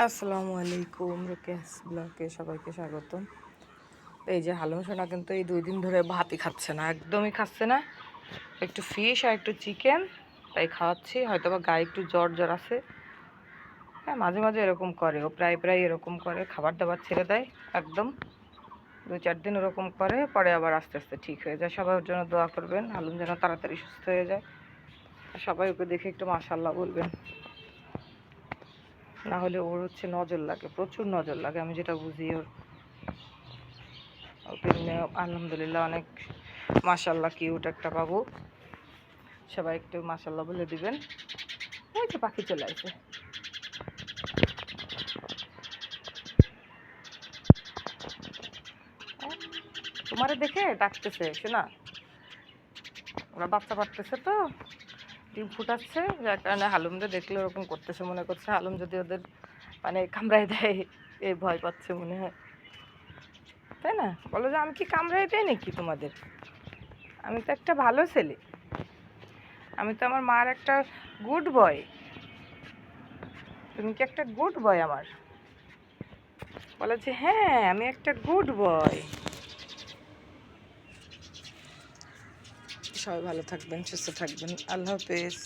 আসসালামু আলাইকুম, রোকেয়াস ব্লগে সবাইকে স্বাগতম। এই যে হালুম সোনা কিন্তু এই 2 দিন ধরে ভাতই খাচ্ছে না, একদমই খাচ্ছে না। একটু ফিশ আর একটু চিকেন তাই খাওয়াচ্ছি। হয়তো বা গায়ে একটু জ্বর জ্বর আছে। হ্যাঁ, মাঝে মাঝে এরকম করে, ও প্রায় প্রায় এরকম করে, খাবার দাবার ছেড়ে দেয় একদম। 2-4 দিন ওরকম করে, পরে আবার আস্তে আস্তে ঠিক হয়ে যায়। সবাই ওর জন্য দোয়া করবেন, হালুম যেন তাড়াতাড়ি সুস্থ হয়ে যায়। আর সবাই ওকে দেখে একটু মাশাআল্লাহ বলবেন, না হলে ওর হচ্ছে নজর লাগে, প্রচুর নজর লাগে, আমি যেটা বুঝি ওর। ওকে নিয়ে আলহামদুলিল্লাহ অনেক মাশাআল্লাহ কিউট একটা বাবু। সবাই একটু মাশাআল্লাহ বলে দিবেন। এই তো পাখি চলে আসে। তোমারে দেখে ডাকতেছে শোনা, ওরা বাচ্চা পাঠতেছে তো, ডিম ফুটাচ্ছে, যার কারণে হালুমদের দেখলে ওরকম করতেছে, মনে করছে হালুম যদি ওদের মানে কামড়ায় দেয়, এই ভয় পাচ্ছে মনে হয়, তাই না? বলো যে আমি কি কামড়ায় দেয় নাকি তোমাদের? আমি তো একটা ভালো ছেলে, আমি তো আমার মার একটা গুড বয়। তুমি কি একটা গুড বয় আমার? বলে যে হ্যাঁ আমি একটা গুড বয়। সবাই ভালো থাকবেন, সুস্থ থাকবেন, আল্লাহ হাফেজ।